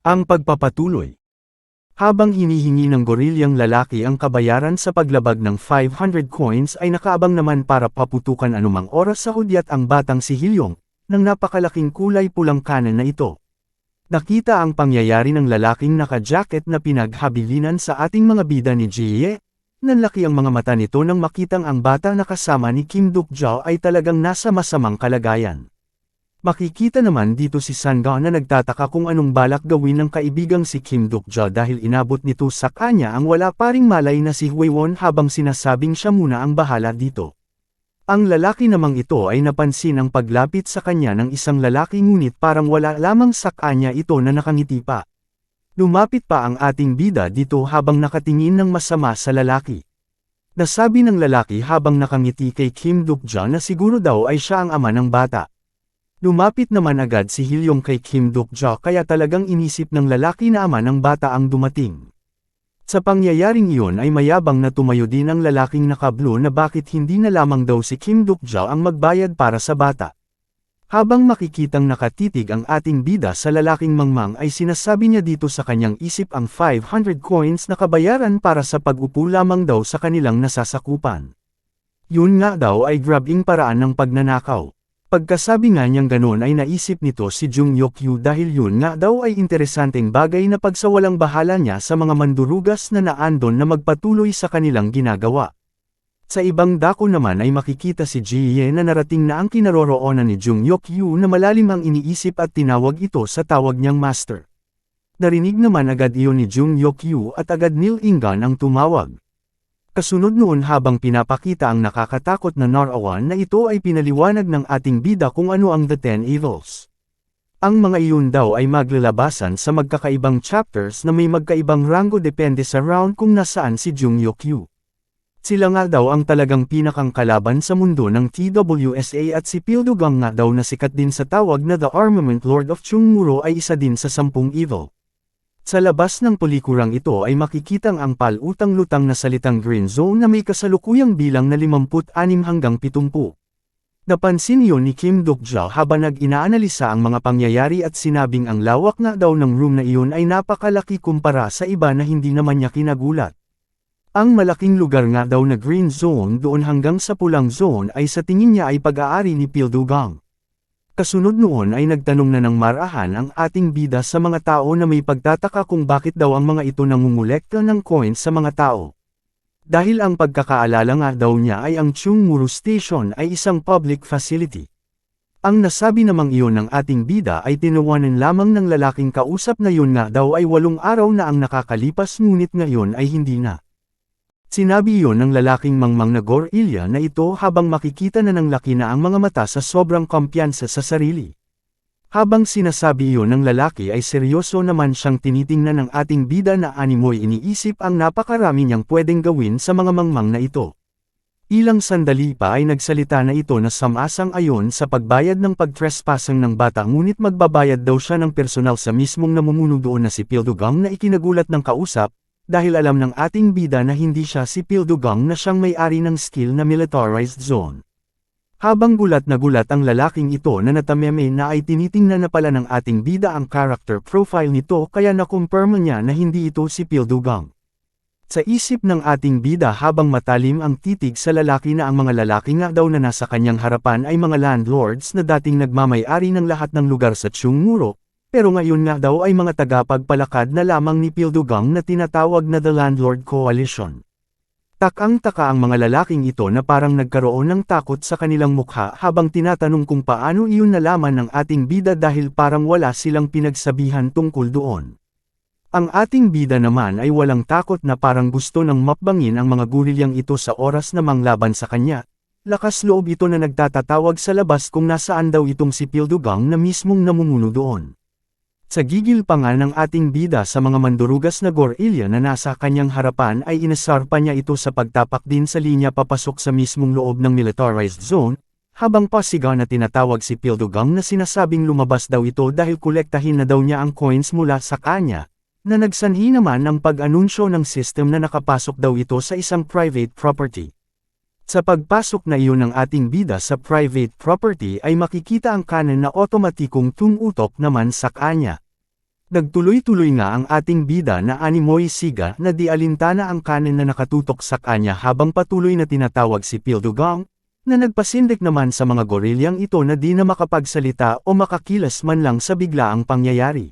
Ang pagpapatuloy. Habang hinihingi ng gorilyang lalaki ang kabayaran sa paglabag ng 500 coins ay nakaabang naman para paputukan anumang oras sa hudyat ang batang si Hilyong, ng napakalaking kulay pulang kanan na ito. Nakita ang pangyayari ng lalaking naka-jacket na pinaghabilinan sa ating mga bida ni Jie. Nanlaki ang mga mata nito nang makitang ang bata na kasama ni Kim Duk-jo ay talagang nasa masamang kalagayan. Makikita naman dito si Sangga na nagtataka kung anong balak gawin ng kaibigang si Kim Duk-jo dahil inabot nito sa kanya ang wala paring malay na si Hwaewon habang sinasabing siya muna ang bahala dito. Ang lalaki namang ito ay napansin ang paglapit sa kanya ng isang lalaki ngunit parang wala lamang sa kanya ito na nakangiti pa. Lumapit pa ang ating bida dito habang nakatingin ng masama sa lalaki. Nasabi ng lalaki habang nakangiti kay Kim Duk-jo na siguro daw ay siya ang ama ng bata. Lumapit naman agad si Hilyong kay Kim Duk-jo kaya talagang inisip ng lalaki na ama ng bata ang dumating. Sa pangyayaring iyon ay mayabang na tumayo din ang lalaking naka-blue na bakit hindi na lamang daw si Kim Duk-jo ang magbayad para sa bata. Habang makikitang nakatitig ang ating bida sa lalaking mangmang ay sinasabi niya dito sa kanyang isip ang 500 coins na kabayaran para sa pag-upo lamang daw sa kanilang nasasakupan. Yun nga daw ay grabing paraan ng pagnanakaw. Pagkasabi nga niyang ganon ay naisip nito si Jung Yok-yu dahil yun nga daw ay interesanteng bagay na pagsawalang bahala niya sa mga mandurugas na naandon na magpatuloy sa kanilang ginagawa. Sa ibang dako naman ay makikita si Jie na narating na ang kinaroroonan ni Jung Yok-yu na malalim ang iniisip at tinawag ito sa tawag niyang master. Narinig naman agad iyon ni Jung Yok-yu at agad nilingan ang tumawag. Kasunod noon habang pinapakita ang nakakatakot na narawan na ito ay pinaliwanag ng ating bida kung ano ang The Ten Evils. Ang mga iyon daw ay maglalabasan sa magkakaibang chapters na may magkaibang ranggo depende sa round kung nasaan si Jung Yok-yu. Sila nga daw ang talagang pinakang kalaban sa mundo ng TWSA at si Pildugang nga daw na sikat din sa tawag na The Armament Lord of Chungmuro ay isa din sa 10 evil. Sa labas ng pelikurang ito ay makikitang ang palutang-lutang na salitang Green Zone na may kasalukuyang bilang na 56 hanggang 70. Napansin iyon ni Kim Duk-jo habang nag-inaanalisa ang mga pangyayari at sinabing ang lawak nga daw ng room na iyon ay napakalaki kumpara sa iba na hindi naman niya kinagulat. Ang malaking lugar nga daw na Green Zone doon hanggang sa Pulang Zone ay sa tingin niya ay pag-aari ni Pildugang. Kasunod noon ay nagtanong na ng marahan ang ating bida sa mga tao na may pagtataka kung bakit daw ang mga ito nangungulekta ng coins sa mga tao. Dahil ang pagkakaalala nga daw niya ay ang Chungmuro Station ay isang public facility. Ang nasabi namang iyon ng ating bida ay tinawanan lamang ng lalaking kausap na yun nga daw ay 8 araw na ang nakakalipas ngunit ngayon ay hindi na. Sinabi iyon ng lalaking mangmang na gorilya na ito habang makikita na ng laki na ang mga mata sa sobrang kumpiyansa sa sarili. Habang sinasabi iyon ng lalaki ay seryoso naman siyang tinitingnan ng ating bida na animoy iniisip ang napakarami niyang pwedeng gawin sa mga mangmang na ito. Ilang sandali pa ay nagsalita na ito na sumasang-ayon sa pagbayad ng pagtrespassing ng bata ngunit magbabayad daw siya ng personal sa mismong namumuno doon na si Pildugang na ikinagulat ng kausap, dahil alam ng ating bida na hindi siya si Pildugang na siyang may-ari ng skill na militarized zone. Habang gulat na gulat ang lalaking ito na natameme na ay tinitingnan na pala ng ating bida ang character profile nito kaya nakumpirma niya na hindi ito si Pildugang. Sa isip ng ating bida habang matalim ang titig sa lalaki na ang mga lalaki nga daw na nasa kanyang harapan ay mga landlords na dating nagmamay-ari ng lahat ng lugar sa Chungmuro, pero ngayon nga daw ay mga tagapagpalakad na lamang ni Pildugang na tinatawag na The Landlord Coalition. Takang-taka ang mga lalaking ito na parang nagkaroon ng takot sa kanilang mukha habang tinatanong kung paano iyon nalaman ng ating bida dahil parang wala silang pinagsabihan tungkol doon. Ang ating bida naman ay walang takot na parang gusto ng mapbangin ang mga gurilyang ito sa oras na manglaban sa kanya. Lakas loob ito na nagtatatawag sa labas kung nasaan daw itong si Pildugang na mismong namumuno doon. Sa gigil pa nga ng ating bida sa mga mandurugas na gorilya na nasa kanyang harapan ay inasar pa niya ito sa pagtapak din sa linya papasok sa mismong loob ng militarized zone, habang pasigaw na tinatawag si Pildugang na sinasabing lumabas daw ito dahil kolektahin na daw niya ang coins mula sa kanya, na nagsanhi naman ng pag-anunsyo ng system na nakapasok daw ito sa isang private property. Sa pagpasok na iyon ng ating bida sa private property ay makikita ang kanan na otomatikong tumutok naman sa kanya. Nagtuloy-tuloy nga ang ating bida na Animoy Siga na di alintana ang kanan na nakatutok sa kanya habang patuloy na tinatawag si Pildugang, na nagpasindik naman sa mga gorilyang ito na di na makapagsalita o makakilas man lang sa biglaang pangyayari.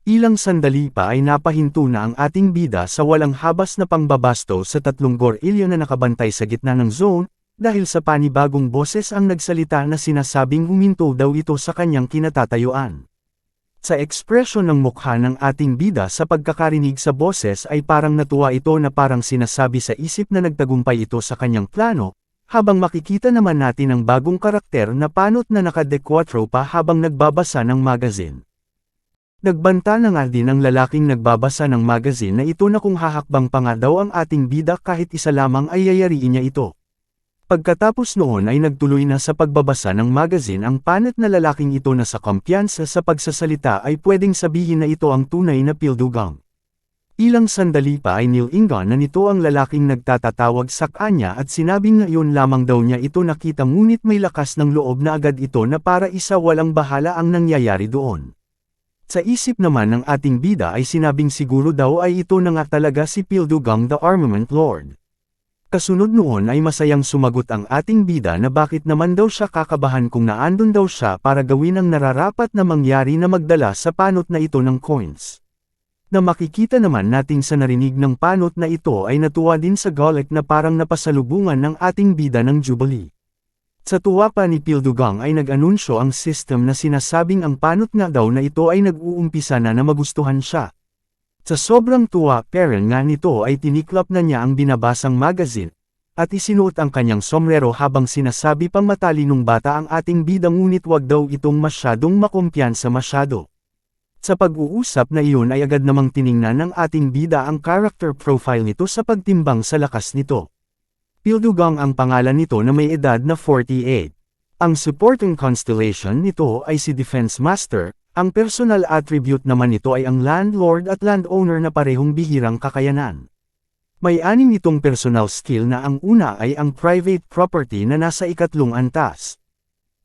Ilang sandali pa ay napahinto na ang ating bida sa walang habas na pangbabasto sa tatlong gorilya na nakabantay sa gitna ng zone, dahil sa panibagong boses ang nagsalita na sinasabing huminto daw ito sa kanyang kinatatayuan. Sa ekspresyon ng mukha ng ating bida sa pagkakarinig sa boses ay parang natuwa ito na parang sinasabi sa isip na nagtagumpay ito sa kanyang plano, habang makikita naman natin ang bagong karakter na Panot na naka-dequatro pa habang nagbabasa ng magazine. Nagbanta na nga din ang lalaking nagbabasa ng magazine na ito na kung hahakbang pa nga daw ang ating bida kahit isa lamang ay yayariin niya ito. Pagkatapos noon ay nagtuloy na sa pagbabasa ng magazine ang panat na lalaking ito na sa kumpiyansa sa pagsasalita ay pwedeng sabihin na ito ang tunay na Pildugang. Ilang sandali pa ay nilingan na nito ang lalaking nagtatatawag sa kanya at sinabing ngayon lamang daw niya ito nakita ngunit may lakas ng loob na agad ito na para isa walang bahala ang nangyayari doon. Sa isip naman ng ating bida ay sinabing siguro daw ay ito na nga talaga si Pildugang the Armament Lord. Kasunod noon ay masayang sumagot ang ating bida na bakit naman daw siya kakabahan kung naandun daw siya para gawin ang nararapat na mangyari na magdala sa panot na ito ng coins. Na makikita naman natin sa narinig ng panot na ito ay natuwa din sa Golek na parang napasalubungan ng ating bida ng Jubilee. Sa tuwa pa ni Pildugang ay nag-anunsyo ang system na sinasabing ang panot nga daw na ito ay nag-uumpisa na magustuhan siya. Sa sobrang tuwa parent nga nito ay tiniklap na niya ang binabasang magazine, at isinuot ang kanyang sombrero habang sinasabi pang matalinong bata ang ating bida ngunit wag daw itong masyadong makumpiyansa masyado. Sa pag-uusap na iyon ay agad namang tiningnan ng ating bida ang character profile nito sa pagtimbang sa lakas nito. Pildugang ang pangalan nito na may edad na 48. Ang supporting constellation nito ay si Defense Master. Ang personal attribute naman nito ay ang landlord at landowner na parehong bihirang kakayanan. May anim itong personal skill na ang una ay ang private property na nasa ikatlong antas.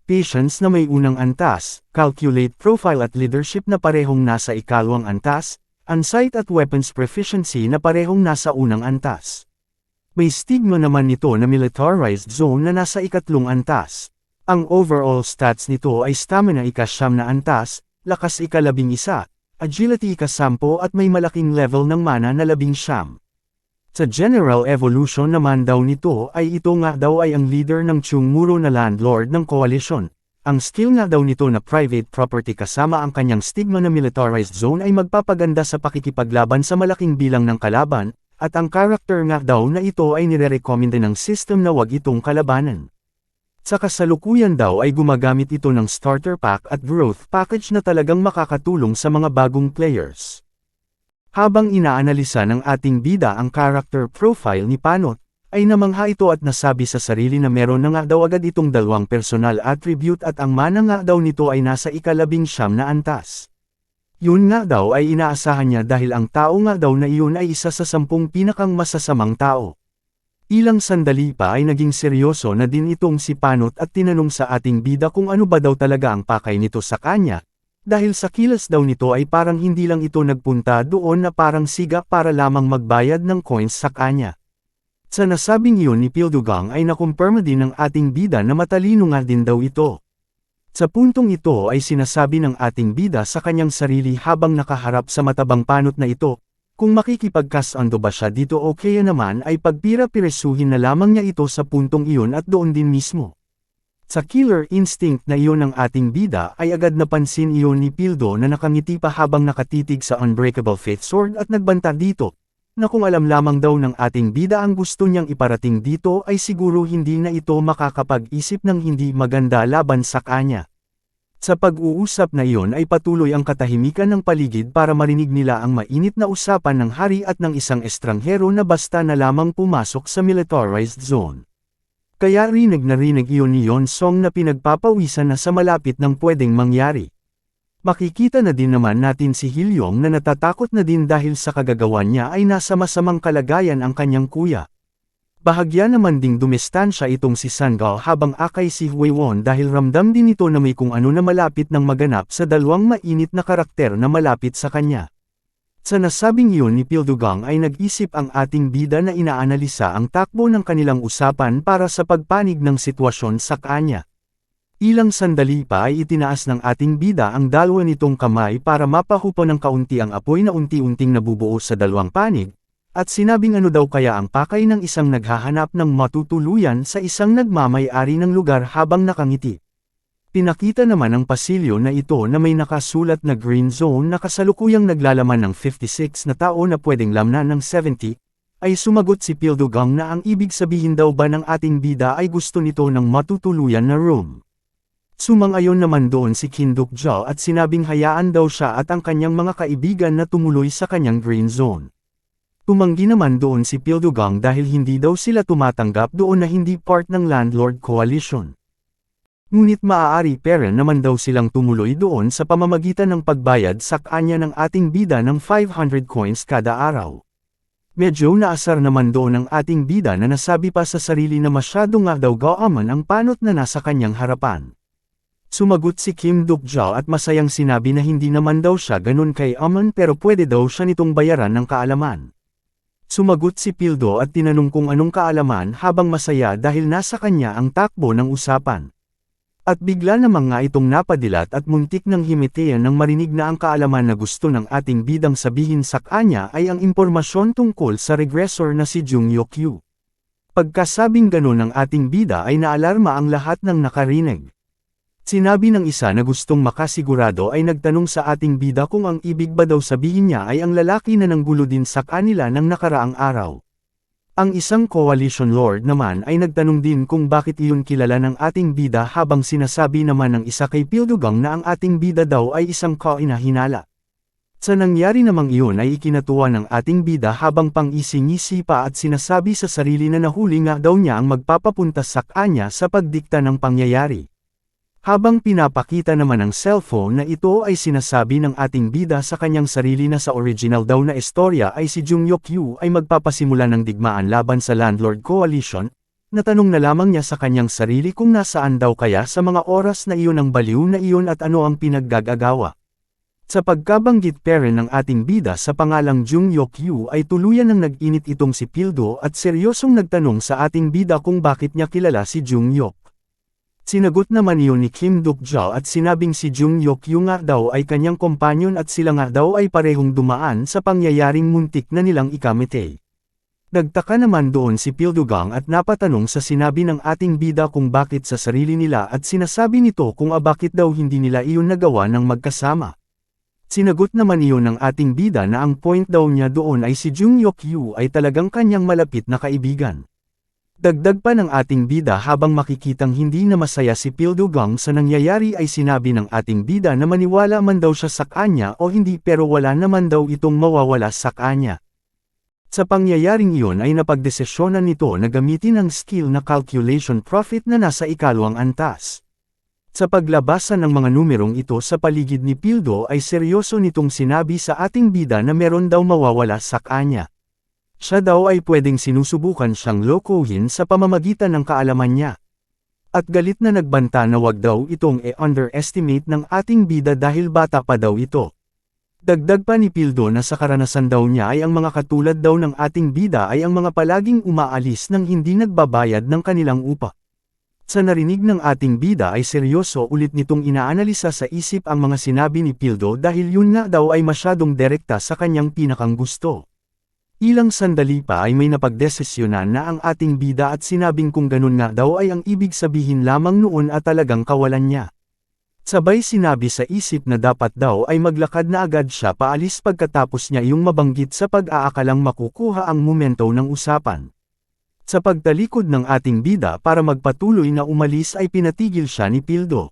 Patience na may unang antas, calculate profile at leadership na parehong nasa ikalawang antas, insight at weapons proficiency na parehong nasa unang antas. May stigma naman nito na militarized zone na nasa ikatlong antas. Ang overall stats nito ay stamina ika-9 na antas, lakas ika-11, agility ika-10 at may malaking level ng mana na 19. Sa general evolution naman daw nito ay ito nga daw ay ang leader ng Chungmuro na landlord ng koalisyon. Ang skill nga daw nito na private property kasama ang kanyang stigma na militarized zone ay magpapaganda sa pakikipaglaban sa malaking bilang ng kalaban, at ang character nga daw na ito ay nire-recommend ng system na wag itong kalabanan. Sa kasalukuyan daw ay gumagamit ito ng starter pack at growth package na talagang makakatulong sa mga bagong players. Habang inaanalisa ng ating bida ang character profile ni Panot, ay namangha ito at nasabi sa sarili na meron na nga daw agad itong dalawang personal attribute at ang mana nga daw nito ay nasa ika-19 na antas. Yun nga daw ay inaasahan niya dahil ang tao nga daw na iyon ay isa sa 10 pinakang masasamang tao. Ilang sandali pa ay naging seryoso na din itong si Panot at tinanong sa ating bida kung ano ba daw talaga ang pakay nito sa kanya, dahil sa kilos daw nito ay parang hindi lang ito nagpunta doon na parang siga para lamang magbayad ng coins sa kanya. Sa nasabing iyon ni Pildugang ay nakumpirma din ng ating bida na matalino nga din daw ito. Sa puntong ito ay sinasabi ng ating bida sa kanyang sarili habang nakaharap sa matabang Panot na ito, kung makikipagkasando ba siya dito o kaya naman ay pagpira-piresuhin na lamang niya ito sa puntong iyon at doon din mismo. Sa killer instinct na iyon ng ating bida ay agad napansin iyon ni Pildo na nakangiti pa habang nakatitig sa Unbreakable Faith Sword at nagbanta dito, na kung alam lamang daw ng ating bida ang gusto niyang iparating dito ay siguro hindi na ito makakapag-isip ng hindi maganda laban sa kanya. Sa pag-uusap na iyon ay patuloy ang katahimikan ng paligid para marinig nila ang mainit na usapan ng hari at ng isang estranghero na basta na lamang pumasok sa militarized zone. Kaya rinig na rinig iyon ni Yon Song na pinagpapawisan na sa malapit ng pwedeng mangyari. Makikita na din naman natin si Hilyong na natatakot na din dahil sa kagagawan niya ay nasa masamang kalagayan ang kanyang kuya. Bahagya naman ding dumistansya itong si Sangao habang akay si Huiwon dahil ramdam din ito na may kung ano na malapit ng maganap sa dalawang mainit na karakter na malapit sa kanya. Sa nasabing iyon ni Pildugang ay nag-isip ang ating bida na inaanalisa ang takbo ng kanilang usapan para sa pagpanig ng sitwasyon sa kanya. Ilang sandali pa ay itinaas ng ating bida ang dalawa nitong kamay para mapahupa ng kaunti ang apoy na unti-unting nabubuo sa dalawang panig, at sinabing ano daw kaya ang pakay ng isang naghahanap ng matutuluyan sa isang nagmamay-ari ng lugar habang nakangiti. Pinakita naman ang pasilyo na ito na may nakasulat na green zone na kasalukuyang naglalaman ng 56 na tao na pwedeng lamnan ng 70, ay sumagot si Pildugang na ang ibig sabihin daw ba ng ating bida ay gusto nito ng matutuluyan na room. Sumang-ayon naman doon si Kim Duk-jo at sinabing hayaan daw siya at ang kanyang mga kaibigan na tumuloy sa kanyang green zone. Tumanggi naman doon si Pildugang dahil hindi daw sila tumatanggap doon na hindi part ng landlord coalition. Ngunit maaari pera naman daw silang tumuloy doon sa pamamagitan ng pagbayad sa kanya ng ating bida ng 500 coins kada araw. Medyo naasar naman doon ang ating bida na nasabi pa sa sarili na masyado nga daw gaaman ang panot na nasa kanyang harapan. Sumagot si Kim Duk-jo at masayang sinabi na hindi naman daw siya ganun kay Aman pero pwede daw siya nitong bayaran ng kaalaman. Sumagot si Pildo at tinanong kung anong kaalaman habang masaya dahil nasa kanya ang takbo ng usapan. At bigla namang nga itong napadilat at muntik ng himitian nang marinig na ang kaalaman na gusto ng ating bidang sabihin sa kanya ay ang impormasyon tungkol sa regressor na si Jung Yokyu. Pagkasabing ganun ng ating bida ay naalarma ang lahat ng nakarinig. Sinabi ng isa na gustong makasigurado ay nagtanong sa ating bida kung ang ibig ba daw sabihin niya ay ang lalaki na nanggulo din sa kanila ng nakaraang araw. Ang isang coalition lord naman ay nagtanong din kung bakit iyon kilala ng ating bida habang sinasabi naman ng isa kay Pildugang na ang ating bida daw ay isang kainahinala. Sa nangyari namang iyon ay ikinatuwa ng ating bida habang pang-isingisi pa at sinasabi sa sarili na nahuli nga daw niya ang magpapapunta sa kanya sa pagdikta ng pangyayari. Habang pinapakita naman ng cellphone na ito ay sinasabi ng ating bida sa kanyang sarili na sa original daw na istorya ay si Jung Yokyu ay magpapasimula ng digmaan laban sa Landlord Coalition, natanong na lamang niya sa kanyang sarili kung nasaan daw kaya sa mga oras na iyon ang baliw na iyon at ano ang pinaggagawa. Sa pagkabanggit pere ng ating bida sa pangalang Jung Yokyu ay tuluyan ng nag-init itong si Pildo at seryosong nagtanong sa ating bida kung bakit niya kilala si Jung Yok. Sinagot naman iyon ni Kim Duk-jo at sinabing si Jung Yokyu nga daw ay kanyang kompanyon at sila nga daw ay parehong dumaan sa pangyayaring muntik na nilang ikamite. Nagtaka naman doon si Pildugang at napatanong sa sinabi ng ating bida kung bakit sa sarili nila at sinasabi nito kung bakit daw hindi nila iyon nagawa ng magkasama. Sinagot naman iyon ng ating bida na ang point daw niya doon ay si Jung Yokyu ay talagang kanyang malapit na kaibigan. Dagdag pa ng ating bida habang makikitang hindi na masaya si Pildugang sa nangyayari ay sinabi ng ating bida na maniwala man daw siya sa kanya o hindi pero wala naman daw itong mawawala sa kanya. Sa pangyayaring iyon ay napagdesisyonan nito na gamitin ang skill na calculation profit na nasa ikalawang antas. Sa paglabasan ng mga numerong ito sa paligid ni Pildo ay seryoso nitong sinabi sa ating bida na meron daw mawawala sa kanya. Siya daw ay pwedeng sinusubukan siyang lokohin sa pamamagitan ng kaalaman niya. At galit na nagbanta na wag daw itong underestimate ng ating bida dahil bata pa daw ito. Dagdag pa ni Pildo na sa karanasan daw niya ay ang mga katulad daw ng ating bida ay ang mga palaging umaalis nang hindi nagbabayad ng kanilang upa. Sa narinig ng ating bida ay seryoso ulit nitong inaanalisa sa isip ang mga sinabi ni Pildo dahil yun nga daw ay masyadong direkta sa kanyang pinakang gusto. Ilang sandali pa ay may napagdesisyonan na ang ating bida at sinabing kung ganun nga daw ay ang ibig sabihin lamang noon at talagang kawalan niya. Sabay sinabi sa isip na dapat daw ay maglakad na agad siya paalis pagkatapos niya yung mabanggit sa pag-aakalang makukuha ang momento ng usapan. Sa pagtalikod ng ating bida para magpatuloy na umalis ay pinatigil siya ni Pildo.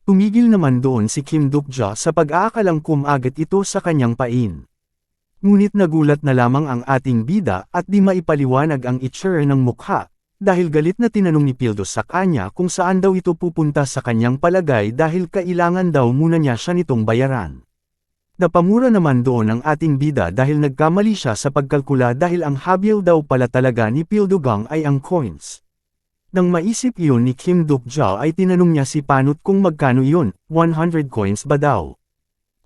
Tumigil naman doon si Kim Duk-jo sa pag-aakalang kumagat ito sa kanyang pain. Ngunit nagulat na lamang ang ating bida at di maipaliwanag ang itsura ng mukha, dahil galit na tinanong ni Pildo sa kanya kung saan daw ito pupunta sa kanyang palagay dahil kailangan daw muna niya siya nitong bayaran. Napamura naman doon ang ating bida dahil nagkamali siya sa pagkalkula dahil ang habil daw pala talaga ni Pildugang ay ang coins. Nang maisip iyon ni Kim Duk-ja ay tinanong niya si Panut kung magkano iyon, 100 coins ba daw?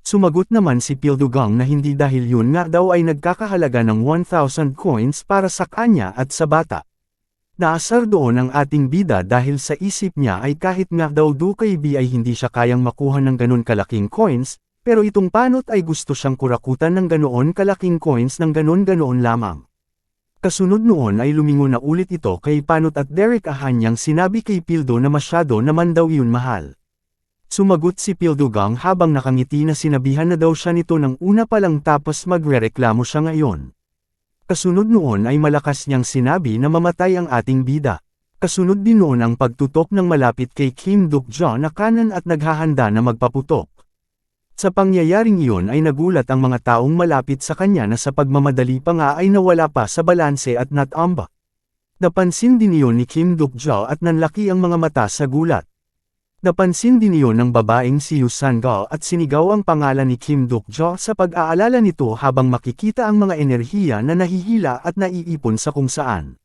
Sumagot naman si Pildugang na hindi dahil yun nga daw ay nagkakahalaga ng 1,000 coins para sa kanya at sa bata. Naasar doon ang ating bida dahil sa isip niya ay kahit nga daw Dukaybi ay hindi siya kayang makuha ng ganun kalaking coins, pero itong Panut ay gusto siyang kurakutan ng ganoon kalaking coins ng ganoon lamang. Kasunod noon ay lumingon na ulit ito kay Panut at Derek ahanyang sinabi kay Pildo na masyado naman daw yun mahal. Sumagot si Pildugang habang nakangiti na sinabihan na daw siya nito ng una pa lang tapos magrereklamo siya ngayon. Kasunod noon ay malakas niyang sinabi na mamatay ang ating bida. Kasunod din noon ang pagtutok ng malapit kay Kim Duk-ja na kanan at naghahanda na magpaputok. Sa pangyayaring iyon ay nagulat ang mga taong malapit sa kanya na sa pagmamadali pa nga ay nawala pa sa balanse at natamba. Napansin din iyon ni Kim Duk-ja at nanlaki ang mga mata sa gulat. Napansin din iyon ng babaeng si Yoo Sang-ga at sinigaw ang pangalan ni Kim Duk-ja sa pag-aalala nito habang makikita ang mga enerhiya na nahihila at naiipon sa kung saan.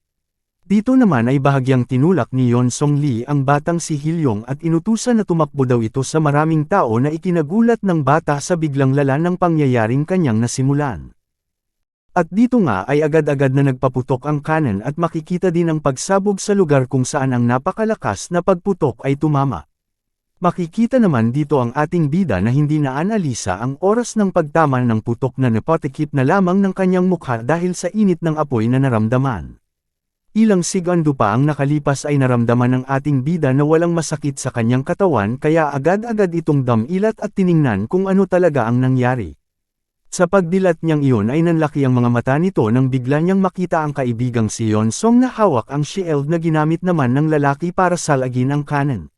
Dito naman ay bahagyang tinulak ni Yeon Song Lee ang batang si Hilyong at inutusan na tumakbo daw ito sa maraming tao na ikinagulat ng bata sa biglang lala ng pangyayaring kanyang nasimulan. At dito nga ay agad-agad na nagpaputok ang kanan at makikita din ang pagsabog sa lugar kung saan ang napakalakas na pagputok ay tumama. Makikita naman dito ang ating bida na hindi naanalisa ang oras ng pagtama ng putok na napatikip na lamang ng kanyang mukha dahil sa init ng apoy na naramdaman. Ilang segundo pa ang nakalipas ay naramdaman ng ating bida na walang masakit sa kanyang katawan kaya agad-agad itong damilat at tiningnan kung ano talaga ang nangyari. Sa pagdilat niyang iyon ay nanlaki ang mga mata nito nang bigla niyang makita ang kaibigang si Yeon Song na hawak ang shield na ginamit naman ng lalaki para salagin ang kanan.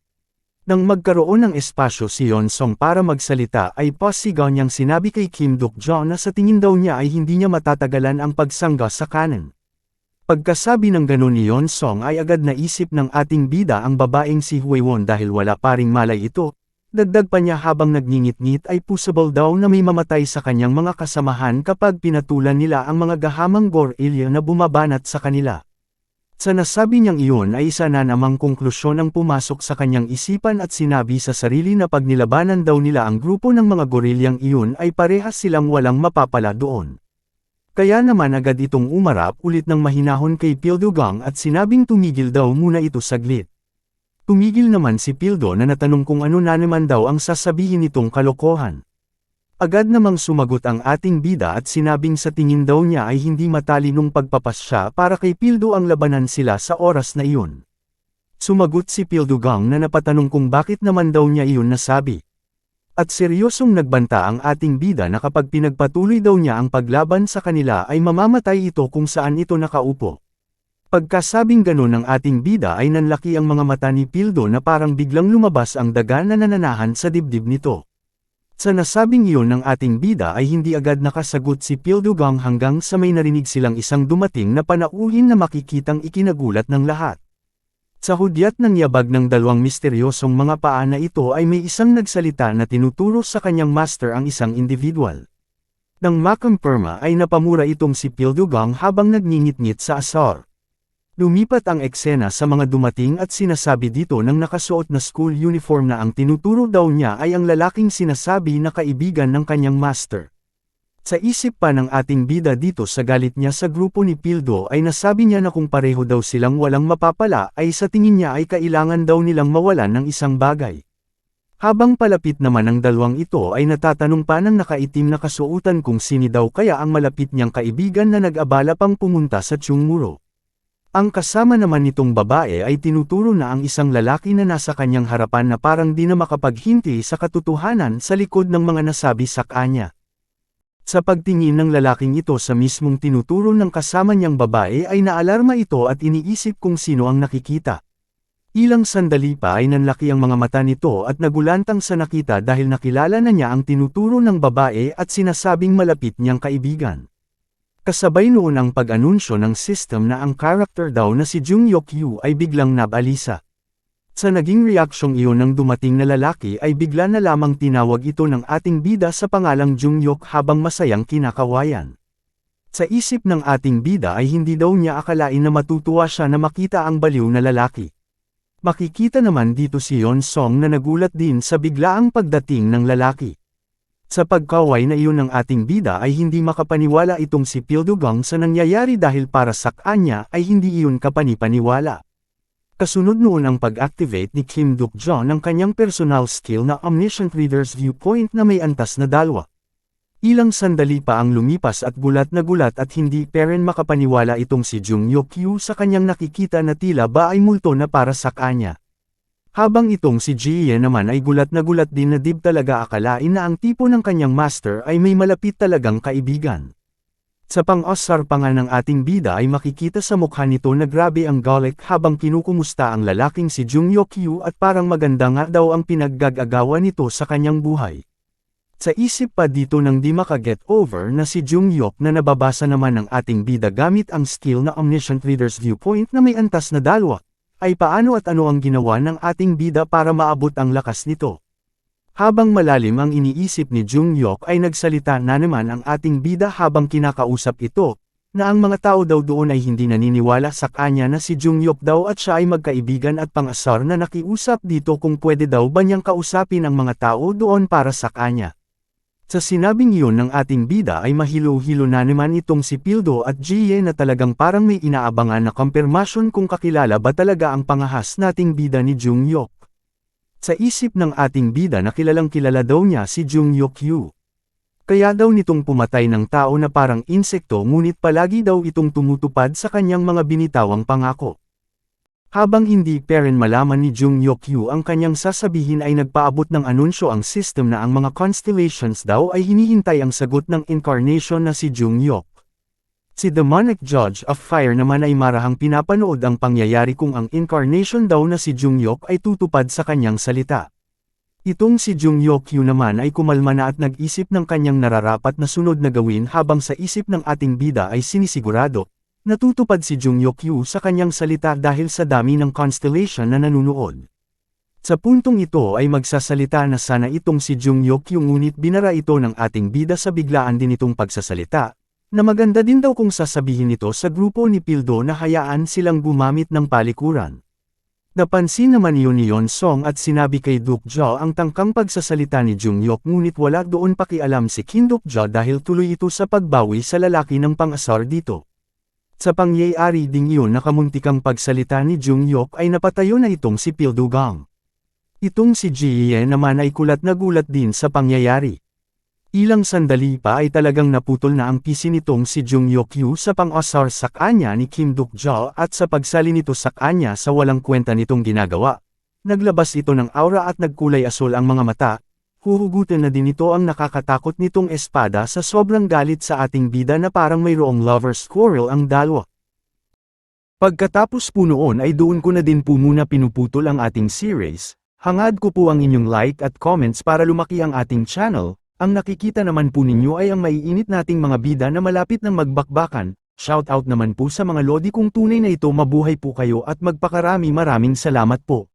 Nang magkaroon ng espasyo si Yeon Song para magsalita ay pasigaw niyang sinabi kay Kim Duk-ja na sa tingin daw niya ay hindi niya matatagalan ang pagsangga sa kanan. Pagkasabi ng ganon ni Yeon Song ay agad naisip ng ating bida ang babaeng si Hwaewon dahil wala pa ring malay ito, dagdag pa niya habang nagngingit-ngit ay possible daw na may mamatay sa kanyang mga kasamahan kapag pinatulan nila ang mga gahamang gorilla na bumabanat sa kanila. Sa nasabi niyang iyon ay isa na namang konklusyon ang pumasok sa kanyang isipan at sinabi sa sarili na pag nilabanan daw nila ang grupo ng mga gorilyang iyon ay parehas silang walang mapapala doon. Kaya naman agad itong umarap ulit ng mahinahon kay Pildugang at sinabing tumigil daw muna ito saglit. Tumigil naman si Pildo na natanong kung ano na naman daw ang sasabihin nitong kalokohan. Agad namang sumagot ang ating bida at sinabing sa tingin daw niya ay hindi matalinong pagpapasya para kay Pildo ang labanan sila sa oras na iyon. Sumagot si Pildugang na napatanong kung bakit naman daw niya iyon nasabi. At seryosong nagbanta ang ating bida na kapag pinagpatuloy daw niya ang paglaban sa kanila ay mamamatay ito kung saan ito nakaupo. Pagkasabing ganon ng ating bida ay nanlaki ang mga mata ni Pildo na parang biglang lumabas ang daga na nananahan sa dibdib nito. Sa nasabing iyon ng ating bida ay hindi agad nakasagot si Pildugang hanggang sa may narinig silang isang dumating na panauhin na makikitang ikinagulat ng lahat. Sa hudyat ng yabag ng dalawang misteryosong mga paa na ito ay may isang nagsalita na tinuturo sa kanyang master ang isang individual. Nang makumpirma ay napamura itong si Pildugang habang nagngingit-ngit sa asar. Lumipat ang eksena sa mga dumating at sinasabi dito ng nakasuot na school uniform na ang tinuturo daw niya ay ang lalaking sinasabi na kaibigan ng kanyang master. Sa isip pa ng ating bida dito sa galit niya sa grupo ni Pildo ay nasabi niya na kung pareho daw silang walang mapapala ay sa tingin niya ay kailangan daw nilang mawalan ng isang bagay. Habang palapit naman ang dalawang ito ay natatanong pa ng nakaitim na kasuotan kung sini daw kaya ang malapit niyang kaibigan na nag-abala pang pumunta sa Chungmuro. Ang kasama naman nitong babae ay tinuturo na ang isang lalaki na nasa kanyang harapan na parang di na makapaghinti sa katotohanan sa likod ng mga nasabi sa kanya. Sa pagtingin ng lalaking ito sa mismong tinuturo ng kasama niyang babae ay naalarma ito at iniisip kung sino ang nakikita. Ilang sandali pa ay nanlaki ang mga mata nito at nagulantang sa nakita dahil nakilala na niya ang tinuturo ng babae at sinasabing malapit niyang kaibigan. Kasabay noon ang pag-anunsyo ng system na ang character daw na si Jung Yok Yu ay biglang nabalisa. Sa naging reaksyong iyon ng dumating na lalaki ay bigla na lamang tinawag ito ng ating bida sa pangalang Jungyok habang masayang kinakawayan. Sa isip ng ating bida ay hindi daw niya akalain na matutuwa siya na makita ang baliw na lalaki. Makikita naman dito si Yeon Song na nagulat din sa biglaang pagdating ng lalaki. Sa pagkaway na iyon ng ating bida ay hindi makapaniwala itong si Pildugang sa nangyayari dahil para sa kanya ay hindi iyon kapanipaniwala. Kasunod noon ang pag-activate ni Kim Duk-jo ng kanyang personal skill na Omniscient Reader's Viewpoint na may antas na dalwa. Ilang sandali pa ang lumipas at gulat at hindi pa rin makapaniwala itong si Jungyok-kyu sa kanyang nakikita na tila ba ay multo na para sa kanya. Habang itong si Ji-ye naman ay gulat din na dib talaga akalain na ang tipo ng kanyang master ay may malapit talagang kaibigan. Sa pang-osar pa nga ng ating bida ay makikita sa mukha nito na grabe ang galit habang kinukumusta ang lalaking si Jungyok-kyu at parang maganda nga daw ang pinaggagawa nito sa kanyang buhay. Sa isip pa dito nang di makaget over na si Jungyok na nababasa naman ng ating bida gamit ang skill na Omniscient Reader's Viewpoint na may antas na dalwa, ay paano at ano ang ginawa ng ating bida para maabot ang lakas nito. Habang malalim ang iniisip ni Jungyok ay nagsalita na naman ang ating bida habang kinakausap ito, na ang mga tao daw doon ay hindi naniniwala sa kanya na si Jungyok daw at siya ay magkaibigan at pang-asar na nakiusap dito kung pwede daw ba niyang kausapin ang mga tao doon para sa kanya. Sa sinabing iyon ng ating bida ay mahilo-hilo na naman itong si Pildo at Ji-ye na talagang parang may inaabangan na kumpirmasyon kung kakilala ba talaga ang pangahas nating bida ni Jungyok. Sa isip ng ating bida na kilalang kilala daw niya si Jungyok-kyu. Kaya daw nitong pumatay ng tao na parang insekto ngunit palagi daw itong tumutupad sa kanyang mga binitawang pangako. Habang hindi pa rin malaman ni Jungyok-kyu ang kanyang sasabihin ay nagpaabot ng anunsyo ang system na ang mga constellations daw ay hinihintay ang sagot ng incarnation na si Jungyok. Si Demonic Judge of Fire naman ay marahang pinapanood ang pangyayari kung ang incarnation daw na si Jungyok ay tutupad sa kanyang salita. Itong si Jungyok-kyu naman ay kumalma na at nag-isip ng kanyang nararapat na sunod na gawin habang sa isip ng ating bida ay sinisigurado, natutupad si Jungyok-kyu sa kanyang salita dahil sa dami ng constellation na nanunood. Sa puntong ito ay magsasalita na sana itong si Jungyok-kyu ngunit binara ito ng ating bida sa biglaan din itong pagsasalita, na maganda din daw kung sasabihin ito sa grupo ni Pildo na hayaan silang gumamit ng palikuran. Napansin naman iyon ni Yeon Song at sinabi kay Duk-jo ang tangkang pagsasalita ni Jungyok ngunit wala doon pakialam si Kim Duk-jo dahil tuloy ito sa pagbawi sa lalaki ng pang-asar dito. Sa pangyayari ding iyon nakamuntikang pagsalita ni Jungyok ay napatayo na itong si Pildugang. Itong si Ji-ye naman ay kulat na gulat din sa pangyayari. Ilang sandali pa ay talagang naputol na ang pisi nitong si Jungyok-kyu sa pang-asar sa kanya ni Kim Duk-jo at sa pagsali nito sa kanya sa walang kwenta nitong ginagawa. Naglabas ito ng aura at nagkulay asul ang mga mata, huhugutin na din ito ang nakakatakot nitong espada sa sobrang galit sa ating bida na parang mayroong lover's quarrel ang dalawa. Pagkatapos po noon ay doon ko na din po muna pinuputol ang ating series, hangad ko po ang inyong like at comments para lumaki ang ating channel. Ang nakikita naman po ninyo ay ang maiinit nating mga bida na malapit ng magbakbakan. Shoutout naman po sa mga lodi kong tunay na ito, mabuhay po kayo at maraming salamat po.